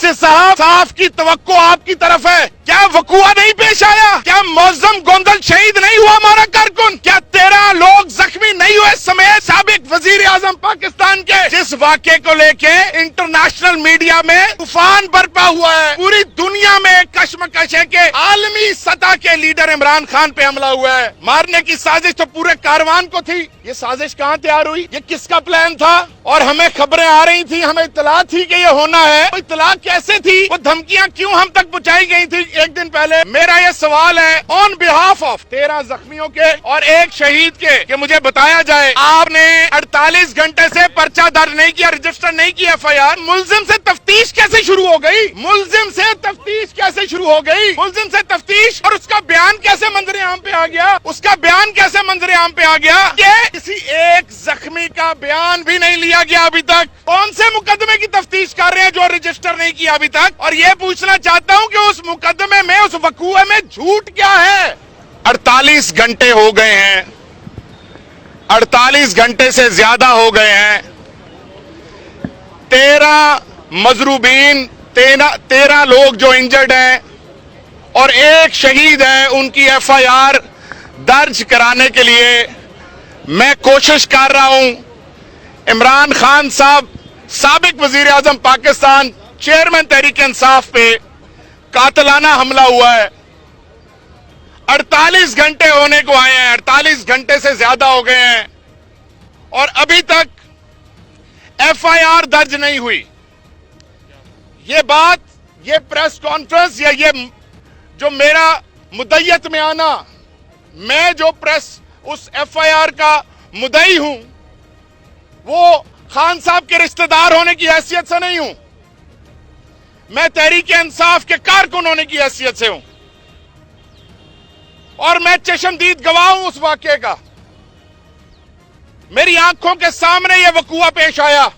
आसिफ साहब, साफ की तवक्को आपकी तरफ है। क्या वकुआ नहीं पेश आया? क्या मौजम गोंदल शहीद नहीं हुआ हमारा कारकुन? क्या 13 लोग जख्मी नहीं हुए समेत साबिक वजीर आजम पाकिस्तान के? जिस वाक़े को लेके इंटरनेशनल मीडिया में तूफान बरपा हुआ है, पूरी दुनिया में कश्मकश है कि आलमी सतह के लीडर इमरान खान पे हमला हुआ है। मारने की साजिश तो पूरे कारवान को थी। ये साजिश कहाँ तैयार हुई? ये किसका प्लान था? और हमें खबरें आ रही थी, हमें इत्तला थी कि ये होना है। वो इत्तला कैसे थी? वो धमकियां क्यों हम तक पहुंचाई गई थी एक दिन पहले? मेरा ये सवाल है ऑन बिहाफ ऑफ 13 जख्मियों के और एक शहीद के कि मुझे बताया जाए, आपने 48 घंटे से पर्चा दर्ज नहीं किया, रजिस्टर नहीं किया FIR। मुलजिम से तफ्तीश कैसे शुरू हो गई? मुलजिम से तफ्तीश कैसे शुरू हो गई? मुलजिम से तफ्तीश और उसका बयान कैसे मंजरे आम पे आ गया? उसका बयान कैसे मंजरे आम पे आ गया? किसी एक जख्मी का बयान भी नहीं लिया गया अभी तक। कौन से मुकदमे की तफ्तीश कर रहे हैं जो रजिस्टर नहीं किया अभी तक? और ये पूछना चाहता हूं कि उस मुकदमे में, उस वकूए में झूठ क्या है? 48 घंटे हो गए हैं, 48 घंटे से ज्यादा हो गए हैं। 13 मजरूबीन, 13 लोग जो इंजर्ड हैं और एक शहीद है, उनकी FIR दर्ज कराने के लिए मैं कोशिश कर रहा हूं। इमरान खान साहब, साबिक वजीर आजम पाकिस्तान, चेयरमैन तहरीक इंसाफ पे कातलाना हमला हुआ है। 48 घंटे होने को आए हैं, 48 घंटे से ज्यादा हो गए हैं और अभी तक FIR दर्ज नहीं हुई। ये बात, ये प्रेस कॉन्फ्रेंस या ये जो मेरा मुद्दयत में आना, मैं जो प्रेस उस FIR का मुद्दई हूं, वो खान साहब के रिश्तेदार होने की हैसियत से नहीं हूं, मैं तहरीक इंसाफ के कारकुन होने की हैसियत से हूं और मैं चश्मदीद गवाह हूं उस वाकये का। मेरी आंखों के सामने यह वकूआ पेश आया,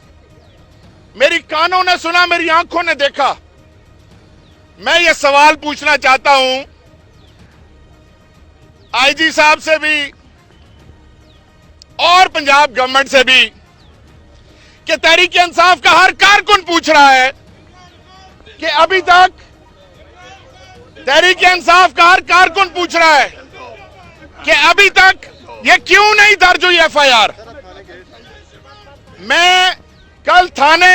मेरी कानों ने सुना, मेरी आंखों ने देखा। मैं ये सवाल पूछना चाहता हूं IG साहब से भी और पंजाब गवर्नमेंट से भी कि तहरीक इंसाफ का हर कारकुन पूछ रहा है कि अभी तक, तहरीक इंसाफ का हर कारकुन पूछ रहा है कि अभी तक ये क्यों नहीं दर्ज हुई FIR। मैं कल थाने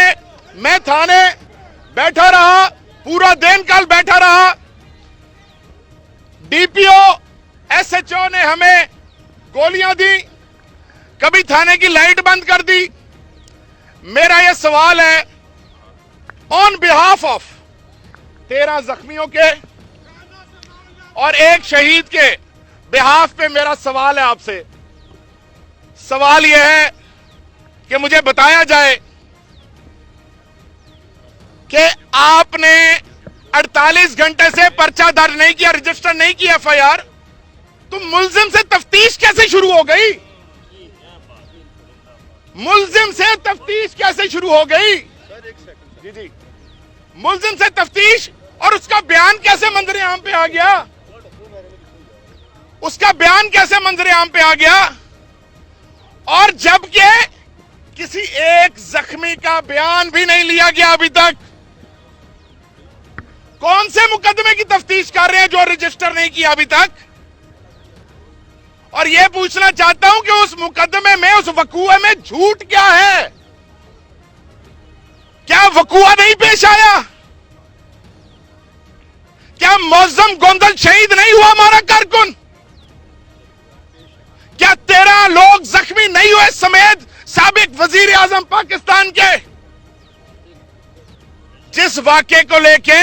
बैठा रहा, पूरा दिन कल बैठा रहा। DPO SHO ने हमें गोलियां दी, कभी थाने की लाइट बंद कर दी। मेरा यह सवाल है ऑन बिहाफ ऑफ 13 जख्मियों के और एक शहीद के बिहाफ पे मेरा सवाल है आपसे। सवाल यह है कि मुझे बताया जाए कि आपने 48 घंटे से पर्चा दर्ज नहीं किया, रजिस्टर नहीं किया FIR, तो मुलजिम से तफ्तीश कैसे शुरू हो गई? मुलजिम से तफ्तीश कैसे शुरू हो गई? जी, मुलजिम से तफ्तीश और उसका बयान कैसे मंजरे आम पे आ गया? उसका बयान कैसे मंजरे आम पे आ गया? और जबकि किसी एक जख्मी का बयान भी नहीं लिया गया अभी तक। कौन से मुकदमे की तफ्तीश कर रहे हैं जो रजिस्टर नहीं किया अभी तक? और यह पूछना चाहता हूं कि उस मुकदमे में, उस वकूए में झूठ क्या है? क्या वकूआ नहीं पेश आया? क्या मौजम गोंदल शहीद नहीं हुआ हमारा कारकुन? क्या 13 लोग जख्मी नहीं हुए समेत साबिक वजीर आजम पाकिस्तान के? जिस वाक़े को लेके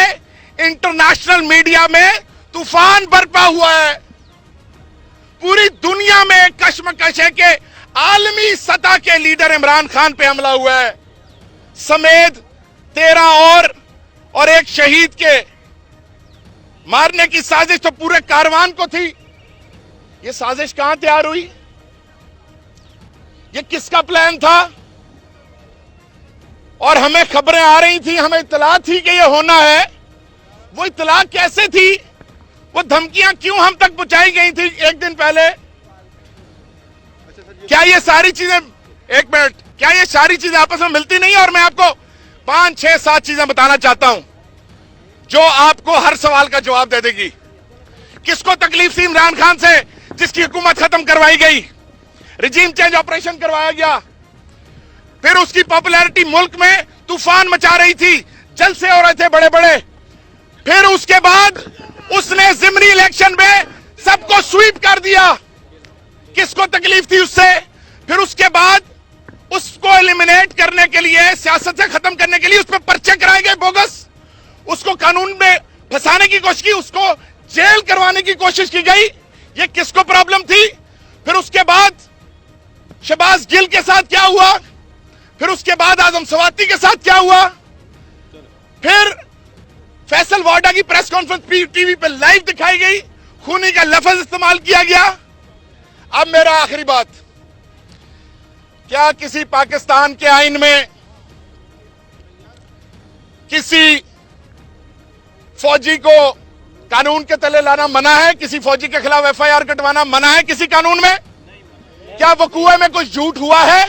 इंटरनेशनल मीडिया में तूफान बरपा हुआ है, पूरी दुनिया में कश्मकश है कि आलमी सतह के लीडर इमरान खान पे हमला हुआ है समेत 13 और एक शहीद के मारने की साजिश तो पूरे कारवान को थी। ये साजिश कहां तैयार हुई? ये किसका प्लान था? और हमें खबरें आ रही थी, हमें इत्तला थी कि ये होना है। वो इत्तला कैसे थी? वो धमकियां क्यों हम तक पहुंचाई गई थी एक दिन पहले? क्या ये सारी चीजें, एक मिनट, क्या ये सारी चीजें आपस में मिलती नहीं? और मैं आपको 5, 6, 7 चीजें बताना चाहता हूं। जो आपको हर सवाल का जवाब दे देगी। किसको तकलीफ थी इमरान खान से जिसकी हुकूमत खत्म करवाई गई, रिजीम चेंज ऑपरेशन करवाया गया, फिर उसकी पॉपुलैरिटी मुल्क में तूफान मचा रही थी, जलसे हो रहे थे बड़े बड़े, फिर उसके बाद उसने जिमनी इलेक्शन में सबको स्वीप कर दिया। किसको तकलीफ थी उससे? फिर उसके बाद उसको एलिमिनेट करने के लिए, सियासत से खत्म करने के लिए उस पर पर्चे कराए गए बोगस, उसको कानून में फंसाने की कोशिश की, उसको जेल करवाने की कोशिश की गई। ये किसको प्रॉब्लम थी? फिर उसके बाद शहबाज गिल के साथ क्या हुआ, फिर उसके बाद आजम सवाती के साथ क्या हुआ, फिर फैसल वाडा की प्रेस कॉन्फ्रेंस टीवी पे लाइव दिखाई गई, खूनी का लफ्ज इस्तेमाल किया गया। अब मेरा आखिरी बात, क्या किसी पाकिस्तान के आईन में किसी फौजी को कानून के तले लाना मना है? किसी फौजी के खिलाफ एफआईआर कटवाना मना है किसी कानून में? क्या वकूए में कुछ झूठ हुआ है?